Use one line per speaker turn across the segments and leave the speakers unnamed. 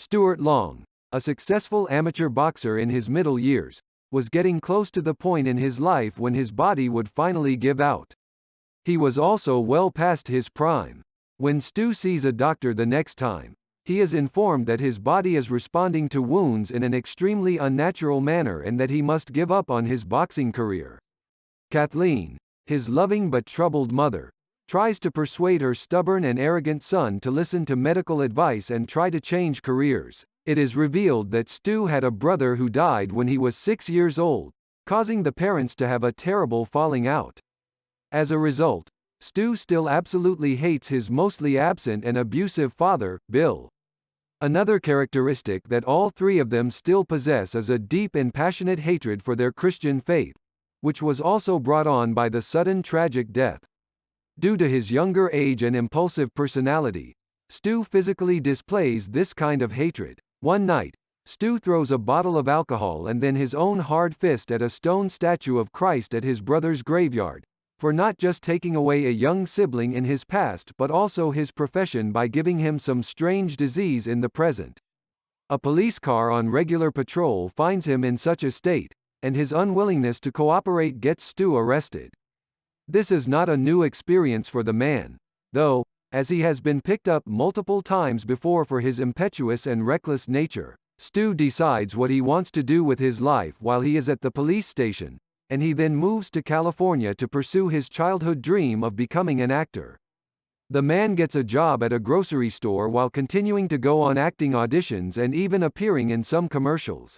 Stuart Long, a successful amateur boxer in his middle years, was getting close to the point in his life when his body would finally give out. He was also well past his prime. When Stu sees a doctor the next time, he is informed that his body is responding to wounds in an extremely unnatural manner and that he must give up on his boxing career. Kathleen, his loving but troubled mother, tries to persuade her stubborn and arrogant son to listen to medical advice and try to change careers. It is revealed that Stu had a brother who died when he was 6 years old, causing the parents to have a terrible falling out. As a result, Stu still absolutely hates his mostly absent and abusive father, Bill. Another characteristic that all three of them still possess is a deep and passionate hatred for their Christian faith, which was also brought on by the sudden tragic death. Due to his younger age and impulsive personality, Stu physically displays this kind of hatred. One night, Stu throws a bottle of alcohol and then his own hard fist at a stone statue of Christ at his brother's graveyard, for not just taking away a young sibling in his past but also his profession by giving him some strange disease in the present. A police car on regular patrol finds him in such a state, and his unwillingness to cooperate gets Stu arrested. This is not a new experience for the man, though, as he has been picked up multiple times before for his impetuous and reckless nature. Stu decides what he wants to do with his life while he is at the police station, and he then moves to California to pursue his childhood dream of becoming an actor. The man gets a job at a grocery store while continuing to go on acting auditions and even appearing in some commercials.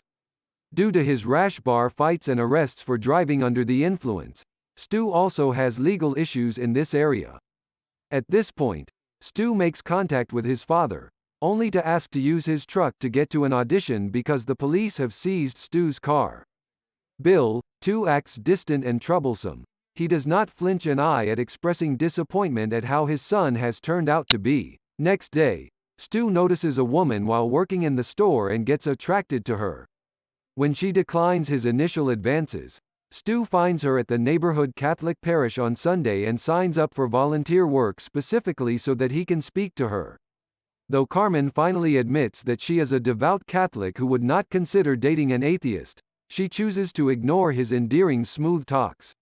Due to his rash bar fights and arrests for driving under the influence, Stu also has legal issues in this area. At this point, Stu makes contact with his father, only to ask to use his truck to get to an audition because the police have seized Stu's car. Bill, too, acts distant and troublesome. He does not flinch an eye at expressing disappointment at how his son has turned out to be. Next day, Stu notices a woman while working in the store and gets attracted to her. When she declines his initial advances, Stu finds her at the neighborhood Catholic parish on Sunday and signs up for volunteer work specifically so that he can speak to her. Though Carmen finally admits that she is a devout Catholic who would not consider dating an atheist, she chooses to ignore his endearing smooth talks.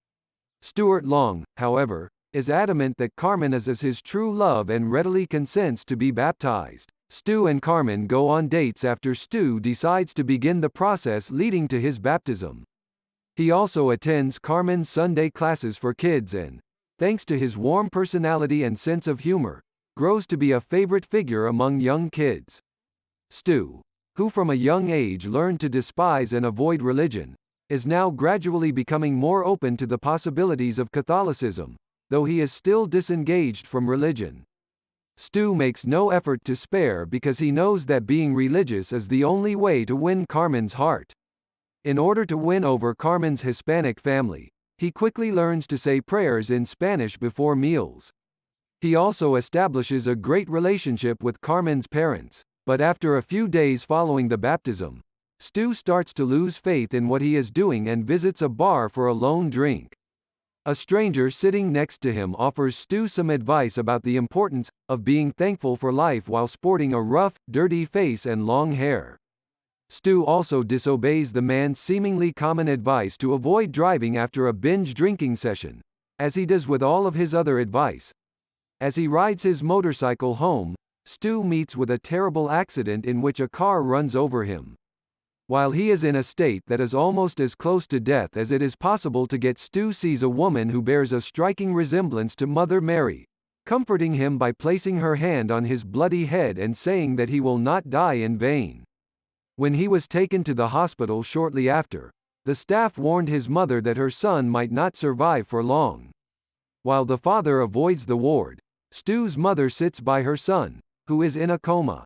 Stuart Long, however, is adamant that Carmen is his true love and readily consents to be baptized. Stu and Carmen go on dates after Stu decides to begin the process leading to his baptism. He also attends Carmen's Sunday classes for kids and, thanks to his warm personality and sense of humor, grows to be a favorite figure among young kids. Stu, who from a young age learned to despise and avoid religion, is now gradually becoming more open to the possibilities of Catholicism, though he is still disengaged from religion. Stu makes no effort to spare because he knows that being religious is the only way to win Carmen's heart. In order to win over Carmen's Hispanic family, he quickly learns to say prayers in Spanish before meals. He also establishes a great relationship with Carmen's parents, but after a few days following the baptism, Stu starts to lose faith in what he is doing and visits a bar for a lone drink. A stranger sitting next to him offers Stu some advice about the importance of being thankful for life while sporting a rough, dirty face and long hair. Stu also disobeys the man's seemingly common advice to avoid driving after a binge drinking session, as he does with all of his other advice. As he rides his motorcycle home, Stu meets with a terrible accident in which a car runs over him. While he is in a state that is almost as close to death as it is possible to get, Stu sees a woman who bears a striking resemblance to Mother Mary, comforting him by placing her hand on his bloody head and saying that he will not die in vain. When he was taken to the hospital shortly after, the staff warned his mother that her son might not survive for long. While the father avoids the ward, Stu's mother sits by her son, who is in a coma.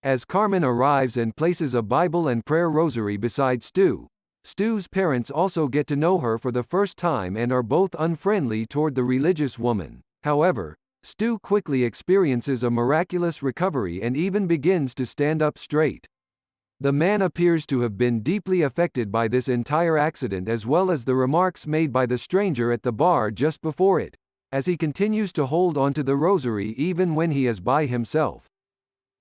As Carmen arrives and places a Bible and prayer rosary beside Stu, Stu's parents also get to know her for the first time and are both unfriendly toward the religious woman. However, Stu quickly experiences a miraculous recovery and even begins to stand up straight. The man appears to have been deeply affected by this entire accident as well as the remarks made by the stranger at the bar just before it, as he continues to hold onto the rosary even when he is by himself.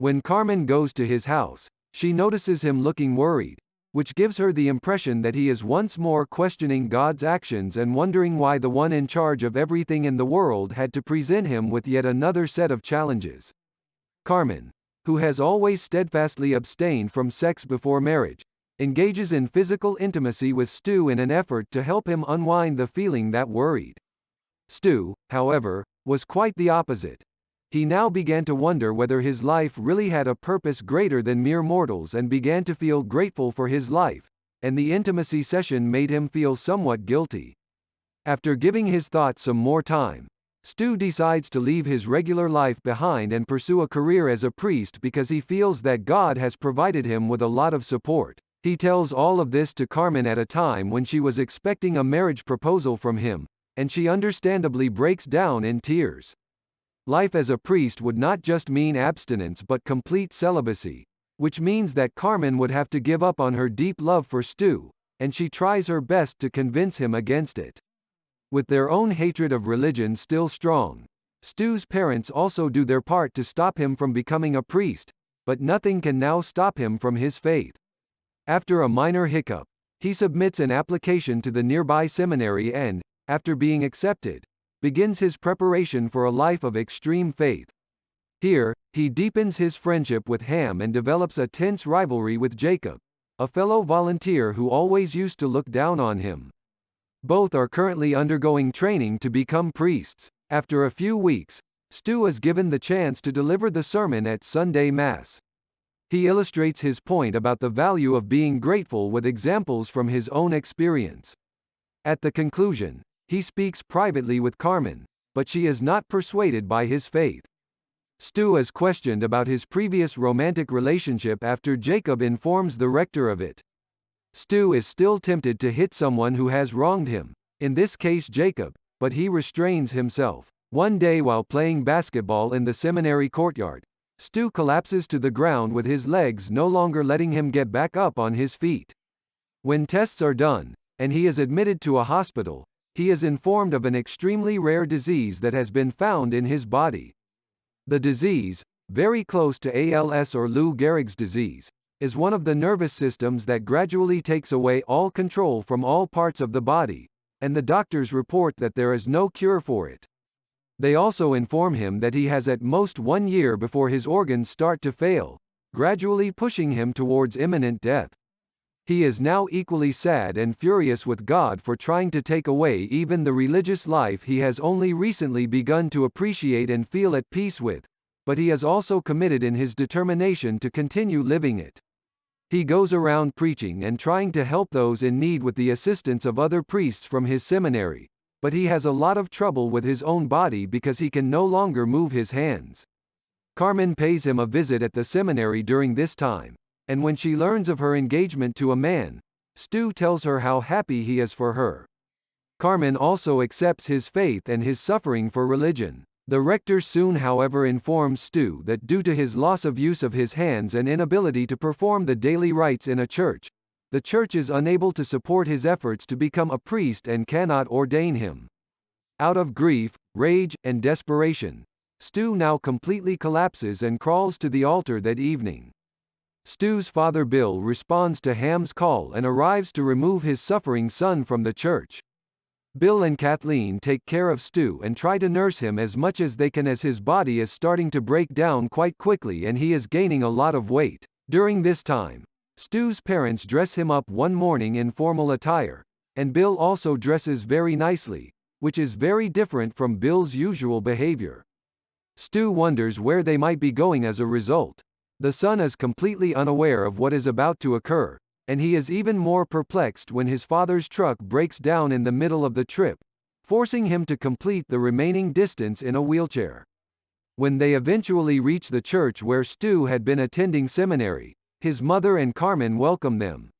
When Carmen goes to his house, she notices him looking worried, which gives her the impression that he is once more questioning God's actions and wondering why the one in charge of everything in the world had to present him with yet another set of challenges. Carmen, who has always steadfastly abstained from sex before marriage, engages in physical intimacy with Stu in an effort to help him unwind the feeling that worried. Stu, however, was quite the opposite. He now began to wonder whether his life really had a purpose greater than mere mortals and began to feel grateful for his life, and the intimacy session made him feel somewhat guilty. After giving his thoughts some more time, Stu decides to leave his regular life behind and pursue a career as a priest because he feels that God has provided him with a lot of support. He tells all of this to Carmen at a time when she was expecting a marriage proposal from him, and she understandably breaks down in tears. Life as a priest would not just mean abstinence but complete celibacy, which means that Carmen would have to give up on her deep love for Stu, and she tries her best to convince him against it. With their own hatred of religion still strong, Stu's parents also do their part to stop him from becoming a priest, but nothing can now stop him from his faith. After a minor hiccup, he submits an application to the nearby seminary and, after being accepted, begins his preparation for a life of extreme faith. Here, he deepens his friendship with Ham and develops a tense rivalry with Jacob, a fellow volunteer who always used to look down on him. Both are currently undergoing training to become priests. After a few weeks, Stu is given the chance to deliver the sermon at Sunday Mass. He illustrates his point about the value of being grateful with examples from his own experience. At the conclusion, he speaks privately with Carmen, but she is not persuaded by his faith. Stu is questioned about his previous romantic relationship after Jacob informs the rector of it. Stu is still tempted to hit someone who has wronged him, in this case Jacob, but he restrains himself. One day while playing basketball in the seminary courtyard, Stu collapses to the ground with his legs no longer letting him get back up on his feet. When tests are done, and he is admitted to a hospital, he is informed of an extremely rare disease that has been found in his body. The disease, very close to ALS or Lou Gehrig's disease, is one of the nervous systems that gradually takes away all control from all parts of the body, and the doctors report that there is no cure for it. They also inform him that he has at most 1 year before his organs start to fail, gradually pushing him towards imminent death. He is now equally sad and furious with God for trying to take away even the religious life he has only recently begun to appreciate and feel at peace with, but he is also committed in his determination to continue living it. He goes around preaching and trying to help those in need with the assistance of other priests from his seminary, but he has a lot of trouble with his own body because he can no longer move his hands. Carmen pays him a visit at the seminary during this time, and when she learns of her engagement to a man, Stu tells her how happy he is for her. Carmen also accepts his faith and his suffering for religion. The rector soon however informs Stu that due to his loss of use of his hands and inability to perform the daily rites in a church, the church is unable to support his efforts to become a priest and cannot ordain him. Out of grief, rage, and desperation, Stu now completely collapses and crawls to the altar that evening. Stu's father Bill responds to Ham's call and arrives to remove his suffering son from the church. Bill and Kathleen take care of Stu and try to nurse him as much as they can as his body is starting to break down quite quickly and he is gaining a lot of weight. During this time, Stu's parents dress him up one morning in formal attire, and Bill also dresses very nicely, which is very different from Bill's usual behavior. Stu wonders where they might be going as a result. The son is completely unaware of what is about to occur, and he is even more perplexed when his father's truck breaks down in the middle of the trip, forcing him to complete the remaining distance in a wheelchair. When they eventually reach the church where Stu had been attending seminary, his mother and Carmen welcome them.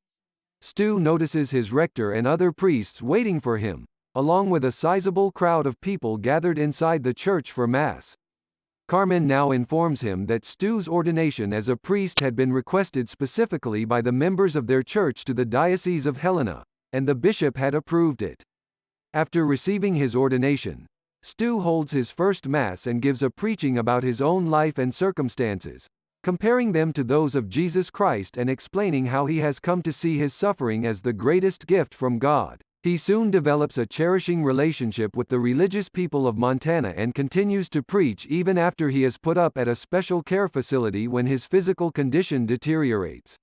Stu notices his rector and other priests waiting for him, along with a sizable crowd of people gathered inside the church for Mass. Carmen now informs him that Stu's ordination as a priest had been requested specifically by the members of their church to the Diocese of Helena, and the bishop had approved it. After receiving his ordination, Stu holds his first Mass and gives a preaching about his own life and circumstances, comparing them to those of Jesus Christ and explaining how he has come to see his suffering as the greatest gift from God. He soon develops a cherishing relationship with the religious people of Montana and continues to preach even after he is put up at a special care facility when his physical condition deteriorates.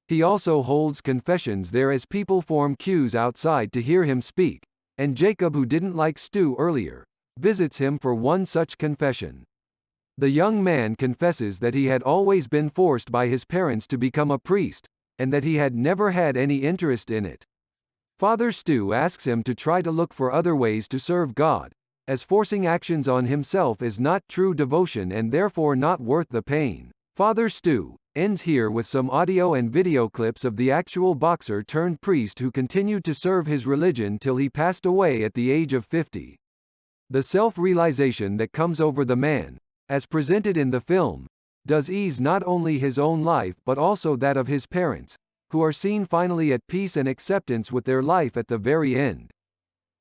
He also holds confessions there as people form queues outside to hear him speak, and Jacob, who didn't like Stu earlier, visits him for one such confession. The young man confesses that he had always been forced by his parents to become a priest, and that he had never had any interest in it. Father Stu asks him to try to look for other ways to serve God, as forcing actions on himself is not true devotion and therefore not worth the pain. Father Stu ends here with some audio and video clips of the actual boxer turned priest who continued to serve his religion till he passed away at the age of 50. The self-realization that comes over the man, as presented in the film, does ease not only his own life but also that of his parents, who are seen finally at peace and acceptance with their life at the very end.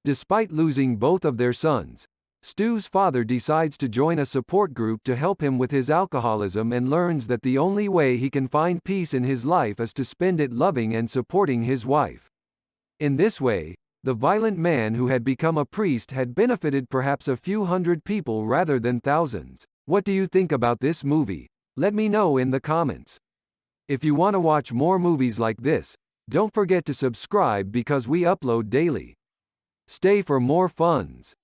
Despite losing both of their sons, Stu's father decides to join a support group to help him with his alcoholism and learns that the only way he can find peace in his life is to spend it loving and supporting his wife. In this way, the violent man who had become a priest had benefited perhaps a few hundred people rather than thousands. What do you think about this movie? Let me know in the comments. If you want to watch more movies like this, don't forget to subscribe because we upload daily. Stay for more funs.